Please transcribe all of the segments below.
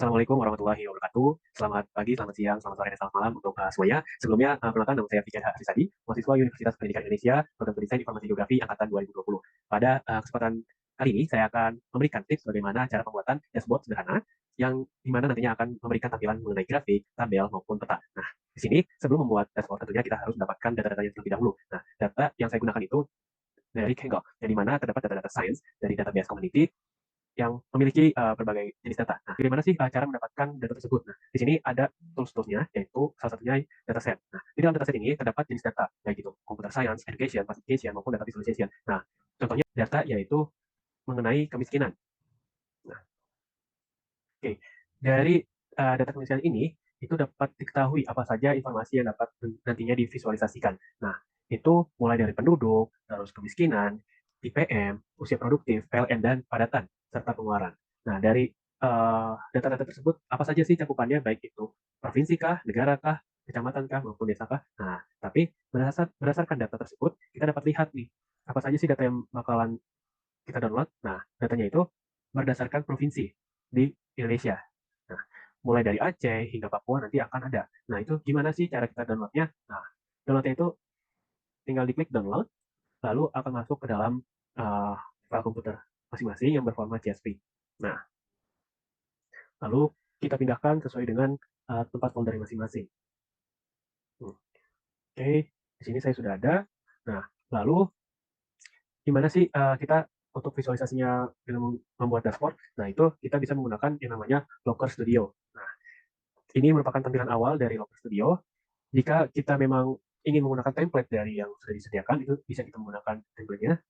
Assalamualaikum warahmatullahi wabarakatuh. Selamat pagi, selamat siang, selamat sore, dan selamat malam untuk semuanya. Sebelumnya, perkenalkan nama saya Fikri Harisadi, mahasiswa Universitas Pendidikan Indonesia, Program Desain Informasi Geografi Angkatan 2020. Pada kesempatan kali ini, saya akan memberikan tips bagaimana cara pembuatan dashboard sederhana yang dimana nantinya akan memberikan tampilan mengenai grafik, tabel, maupun peta. Nah, di sini sebelum membuat dashboard tentunya kita harus mendapatkan data-datanya terlebih dahulu. Nah, data yang saya gunakan itu dari Kaggle, yang dimana terdapat data-data sains dari database community yang memiliki berbagai jenis data. Nah, bagaimana sih cara mendapatkan data tersebut? Nah, di sini ada tools-toolsnya, yaitu salah satunya dataset. Nah, di dalam dataset ini terdapat jenis data, baik itu computer science, education, classification, maupun data visualization. Nah, contohnya data yaitu mengenai kemiskinan. Nah, oke. Dari data kemiskinan ini, itu dapat diketahui apa saja informasi yang dapat nantinya divisualisasikan. Nah, itu mulai dari penduduk, terus kemiskinan, IPM, usia produktif, PLN, dan padatan, serta pengeluaran. Nah, dari data-data tersebut, apa saja sih cakupannya, baik itu provinsi kah, negara kah, kecamatan kah, maupun desa kah. Nah, tapi berdasarkan data tersebut, kita dapat lihat nih, apa saja sih data yang bakalan kita download. Nah, datanya itu berdasarkan provinsi di Indonesia. Nah, mulai dari Aceh hingga Papua nanti akan ada. Nah, itu gimana sih cara kita downloadnya? Nah, downloadnya itu tinggal diklik download, lalu akan masuk ke dalam file komputer masing-masing yang berformat CSV. Nah, lalu kita pindahkan sesuai dengan tempat folder masing-masing. Oke, di sini saya sudah ada. Nah, lalu gimana sih kita untuk visualisasinya dalam membuat dashboard? Nah, itu kita bisa menggunakan yang namanya Looker Studio. Nah, ini merupakan tampilan awal dari Looker Studio. Jika kita memang ingin menggunakan template dari yang sudah disediakan, itu bisa kita menggunakan template-nya.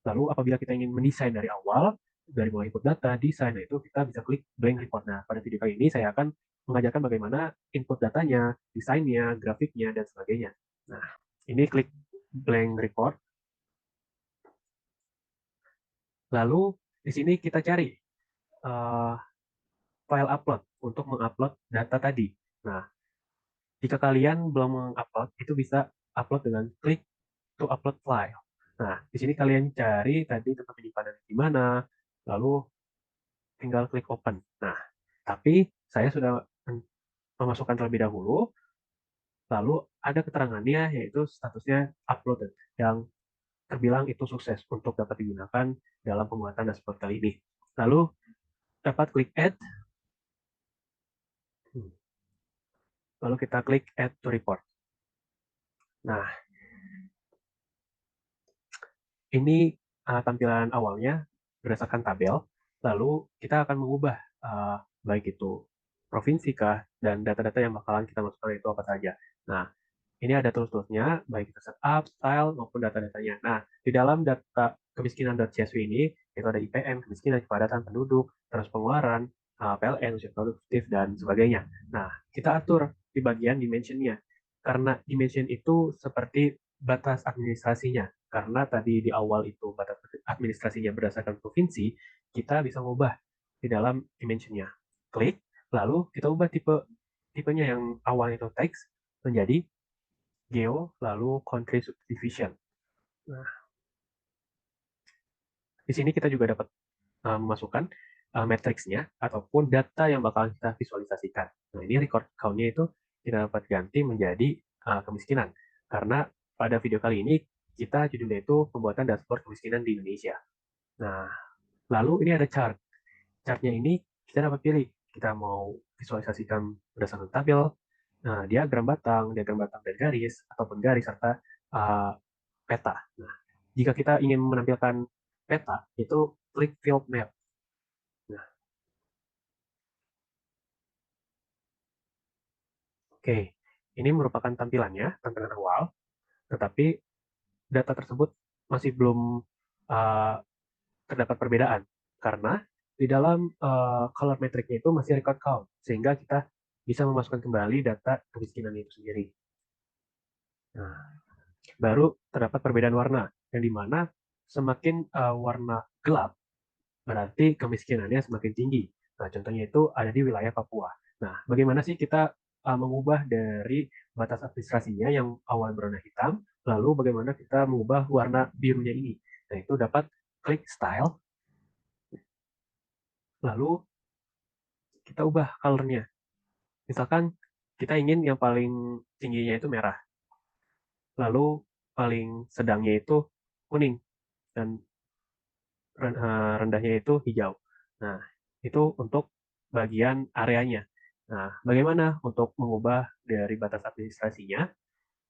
Lalu apabila kita ingin mendesain dari awal, dari mulai input data, desain, nah itu kita bisa klik blank report. Nah, pada video kali ini saya akan mengajarkan bagaimana input datanya, desainnya, grafiknya, dan sebagainya. Nah, ini klik blank report. Lalu di sini kita cari file upload untuk mengupload data tadi. Nah, jika kalian belum mengupload, itu bisa upload dengan klik to upload file. Nah, di sini kalian cari tadi tempat penyimpanan di mana, lalu tinggal klik open. Nah, tapi saya sudah memasukkan terlebih dahulu, lalu ada keterangannya yaitu statusnya uploaded, yang terbilang itu sukses untuk dapat digunakan dalam pembuatan dashboard kali ini. Lalu dapat klik add, lalu kita klik add to report. Nah, ini tampilan awalnya berdasarkan tabel, lalu kita akan mengubah baik itu provinsi kah, dan data-data yang bakalan kita masukkan itu apa saja. Nah, ini ada tools-toolsnya, baik itu setup, style, maupun data-datanya. Nah, di dalam data kemiskinan.csv ini, itu ada IPM, kemiskinan, kepadatan penduduk, terus pengeluaran, PLN, usia produktif, dan sebagainya. Nah, kita atur di bagian dimensionnya. Karena dimension itu seperti batas administrasinya. Karena tadi di awal itu batas administrasinya berdasarkan provinsi, kita bisa mengubah di dalam dimensionnya. Klik, lalu kita ubah tipenya yang awalnya itu teks menjadi geo, lalu country subdivision. Nah, di sini kita juga dapat memasukkan matriksnya ataupun data yang bakal kita visualisasikan. Nah, ini record count-nya itu kita dapat ganti menjadi kemiskinan. Karena pada video kali ini kita judulnya itu pembuatan dashboard kemiskinan di Indonesia. Nah, lalu ini ada chart. Chartnya ini kita dapat pilih. Kita mau visualisasikan berdasarkan tabel, diagram batang dan garis, ataupun garis serta peta. Nah, jika kita ingin menampilkan peta, itu klik field map. Nah, oke, ini merupakan tampilan awal, tetapi data tersebut masih belum uh, terdapat perbedaan karena di dalam color metricnya itu masih record count, sehingga kita bisa memasukkan kembali data kemiskinan itu sendiri. Nah, baru terdapat perbedaan warna, yang dimana semakin warna gelap berarti kemiskinannya semakin tinggi. Nah, contohnya itu ada di wilayah Papua. Nah, bagaimana sih kita mengubah dari batas administrasinya yang awal berwarna hitam, lalu bagaimana kita mengubah warna birunya ini? Nah, itu dapat klik style, lalu kita ubah color-nya. Misalkan kita ingin yang paling tingginya itu merah, lalu paling sedangnya itu kuning, dan rendahnya itu hijau. Nah, itu untuk bagian areanya. Nah, bagaimana untuk mengubah dari batas administrasinya?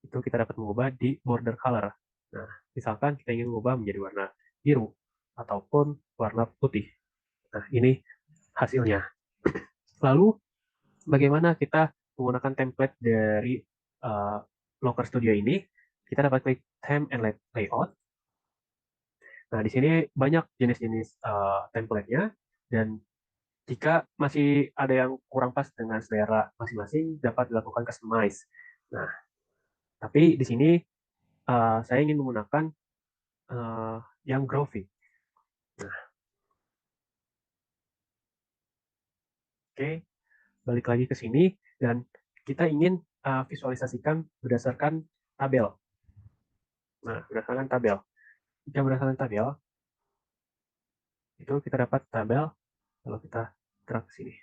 Itu kita dapat mengubah di border color. Nah, misalkan kita ingin mengubah menjadi warna biru ataupun warna putih. Nah, ini hasilnya. Lalu, bagaimana kita menggunakan template dari uh, Locker Studio ini? Kita dapat klik Theme and Layout. Nah, di sini banyak jenis-jenis template-nya, dan jika masih ada yang kurang pas dengan selera masing-masing, dapat dilakukan customize. Nah, tapi di sini saya ingin menggunakan yang graphic. Nah, oke, balik lagi ke sini, dan kita ingin visualisasikan berdasarkan tabel. Nah, berdasarkan tabel. Jika berdasarkan tabel, itu kita dapat tabel, kalau kita drag ke sini.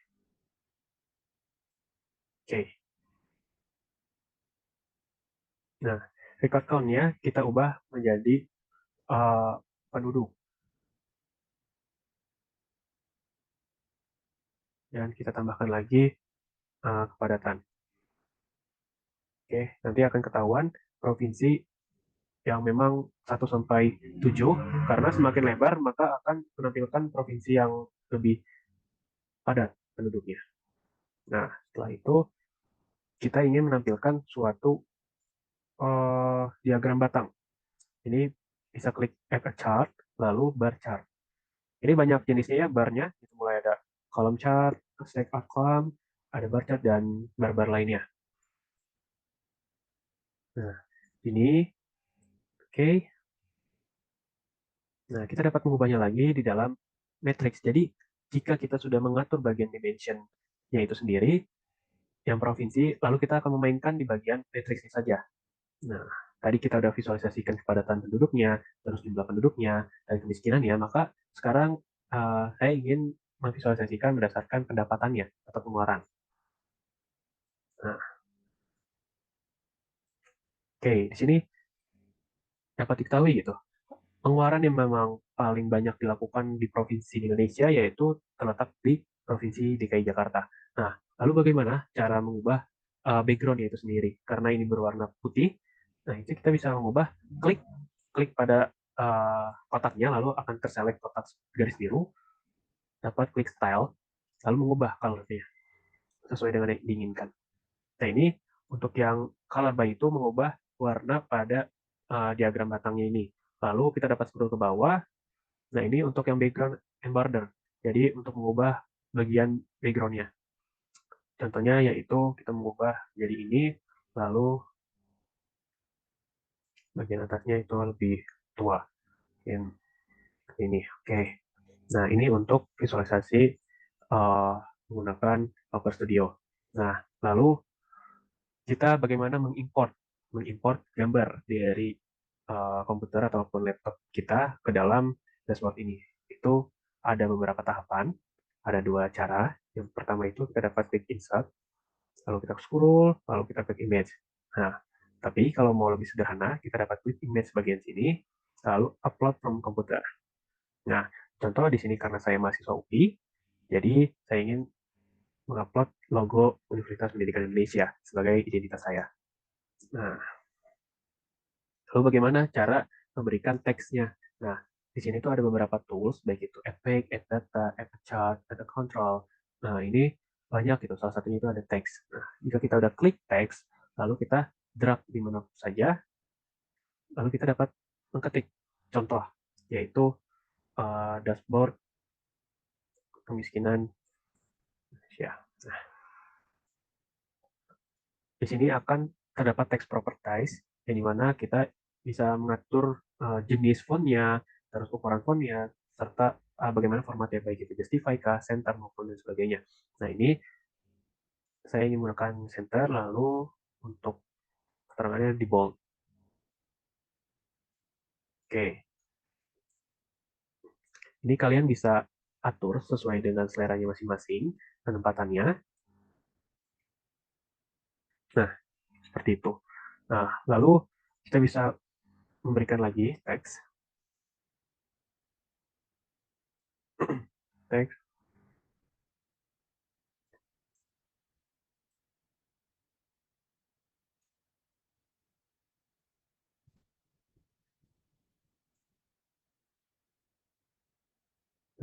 Oke. Nah, record count-nya kita ubah menjadi penduduk. Dan kita tambahkan lagi kepadatan. Oke, nanti akan ketahuan provinsi yang memang 1 sampai 7, karena semakin lebar maka akan menampilkan provinsi yang lebih padat penduduknya. Nah, setelah itu kita ingin menampilkan suatu diagram batang. Ini bisa klik add a chart, lalu bar chart. Ini banyak jenisnya ya barnya, itu mulai ada column chart, stack of column, ada bar chart, dan bar-bar lainnya. Nah, ini oke. Okay. Nah, kita dapat mengubahnya lagi di dalam matrix. Jadi, jika kita sudah mengatur bagian dimension-nya itu sendiri, yang provinsi, lalu kita akan memainkan di bagian matrix saja. Nah, tadi kita sudah visualisasikan kepadatan penduduknya, terus jumlah penduduknya, dan kemiskinannya, maka sekarang saya ingin memvisualisasikan berdasarkan pendapatannya atau pengeluaran. Nah, oke, di sini dapat diketahui gitu. Pengeluaran yang memang paling banyak dilakukan di provinsi di Indonesia yaitu terletak di Provinsi DKI Jakarta. Nah, lalu bagaimana cara mengubah background-nya itu sendiri? Karena ini berwarna putih, nah itu kita bisa mengubah, klik klik pada kotaknya, lalu akan terselect kotak garis biru, dapat klik style, lalu mengubah color-nya sesuai dengan yang diinginkan. Nah, ini untuk yang color by itu mengubah warna pada diagram batangnya ini. Lalu kita dapat scroll ke bawah. Nah, ini untuk yang background and border. Jadi, untuk mengubah bagian background-nya. Contohnya yaitu kita mengubah jadi ini, lalu bagian atasnya itu lebih tua. Ini, oke. Nah, ini untuk visualisasi menggunakan Locker Studio. Nah, lalu kita bagaimana mengimport gambar dari komputer ataupun laptop kita ke dalam dashboard ini. Itu ada beberapa tahapan, ada 2 cara. Yang pertama itu kita dapat klik insert, lalu kita scroll, lalu kita klik image. Nah, tapi kalau mau lebih sederhana, kita dapat klik image bagian sini, lalu upload from komputer. Nah, contoh di sini karena saya mahasiswa UI, jadi saya ingin mengupload logo Universitas Pendidikan Indonesia sebagai identitas saya. Nah, lalu bagaimana cara memberikan teksnya? Nah, di sini tuh ada beberapa tools, baik itu Epic, Add Data, Add Chart, Add Control. Nah, ini banyak gitu. Salah satunya itu ada teks. Nah, jika kita udah klik teks, lalu kita drag di mana saja, lalu kita dapat mengetik contoh, yaitu dashboard kemiskinan Indonesia. Nah, di sini akan terdapat text properties, yang dimana kita bisa mengatur jenis fontnya, terus ukuran fontnya, serta bagaimana formatnya, baik itu justify kah, center maupun dan sebagainya. Nah, ini saya ingin menggunakan center, lalu untuk keterangannya di bold. Oke, ini kalian bisa atur sesuai dengan seleranya masing-masing, penempatannya. Nah, seperti itu. Nah, lalu kita bisa memberikan lagi teks. Teks.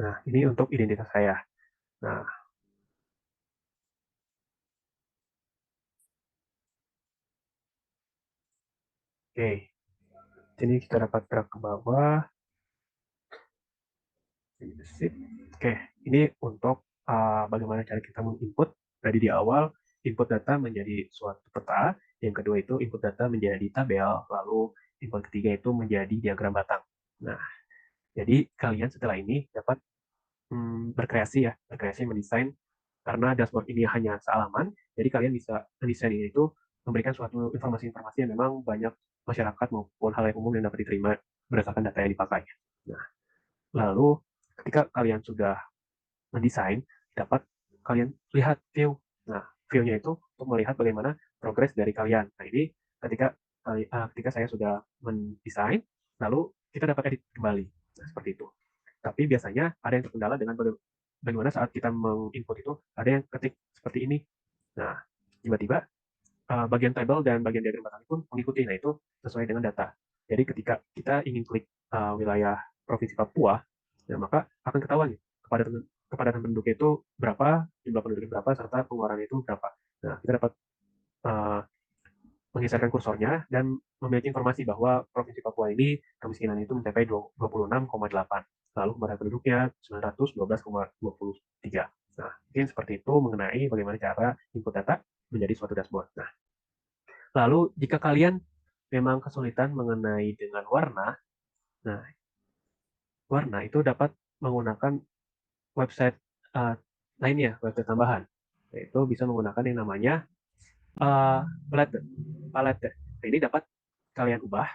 Nah, ini untuk identitas saya. Nah, oke. Jadi kita dapat drag ke bawah. Oke, ini untuk bagaimana cara kita menginput tadi di awal, input data menjadi suatu peta, yang kedua itu input data menjadi tabel, lalu input ketiga itu menjadi diagram batang. Nah, jadi kalian setelah ini dapat berkreasi ya, berkreasi mendesain, karena dashboard ini hanya sealaman, jadi kalian bisa mendesain ini itu memberikan suatu informasi-informasi yang memang banyak masyarakat maupun hal yang umum yang dapat diterima berdasarkan data yang dipakai. Nah, lalu ketika kalian sudah mendesain, dapat kalian lihat view. Nah, view-nya itu untuk melihat bagaimana progres dari kalian. Nah, ini ketika ketika saya sudah mendesain, lalu kita dapat edit kembali. Nah, seperti itu. Tapi biasanya ada yang terkendala dengan bagaimana saat kita menginput itu, ada yang ketik seperti ini. Nah, tiba-tiba bagian tabel dan bagian diagram batang pun mengikuti. Nah, itu sesuai dengan data. Jadi ketika kita ingin klik wilayah Provinsi Papua, ya, maka akan ketahuan nih, kepadatan penduduknya itu berapa, jumlah penduduknya berapa, serta pengeluarannya itu berapa. Nah, kita dapat uh, menggeserkan kursornya dan memiliki informasi bahwa Provinsi Papua ini kemiskinan itu mencapai 26,8. Lalu kepadatan penduduknya 912,23. Nah, mungkin seperti itu mengenai bagaimana cara input data menjadi suatu dashboard. Nah, lalu jika kalian memang kesulitan mengenai dengan warna, nah warna itu dapat menggunakan website uh, lainnya, website tambahan. Yaitu bisa menggunakan yang namanya palette. Palette. Nah, ini dapat kalian ubah.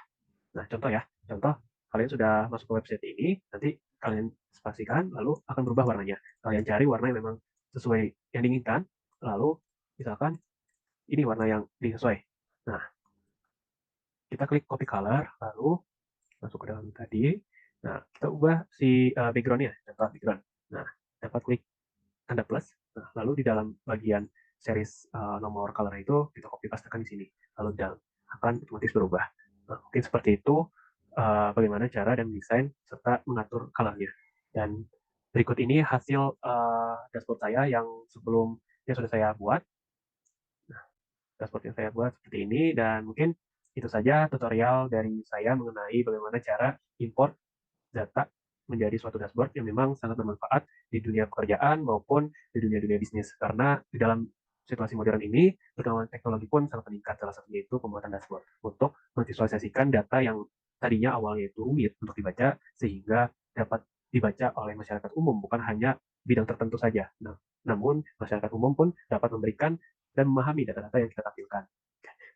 Nah, contoh ya, contoh kalian sudah masuk ke website ini, nanti kalian spasikan, lalu akan berubah warnanya. Kalian cari warna yang memang sesuai yang diinginkan, lalu misalkan ini warna yang disesuai. Nah, kita klik copy color, lalu masuk ke dalam tadi. Nah, kita ubah si background-nya, contoh background. Nah, dapat klik tanda plus. Nah, lalu di dalam bagian series nomor color itu kita copy pastekan di sini. Lalu akan otomatis berubah. Nah, mungkin seperti itu bagaimana cara dan desain serta mengatur colornya. Dan berikut ini hasil dashboard saya yang sebelumnya sudah saya buat. Nah, dashboard yang saya buat seperti ini dan mungkin itu saja tutorial dari saya mengenai bagaimana cara import data menjadi suatu dashboard yang memang sangat bermanfaat di dunia pekerjaan maupun di dunia-dunia bisnis. Karena di dalam situasi modern ini, perkembangan teknologi pun sangat meningkat. Salah satunya itu pembuatan dashboard untuk memvisualisasikan data yang tadinya awalnya itu rumit untuk dibaca, sehingga dapat dibaca oleh masyarakat umum, bukan hanya bidang tertentu saja. Nah, namun masyarakat umum pun dapat memberikan dan memahami data-data yang kita tampilkan.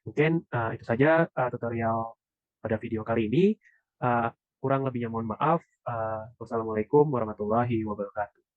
Mungkin itu saja tutorial pada video kali ini. Uh, Kurang lebihnya mohon maaf. Wassalamualaikum warahmatullahi wabarakatuh.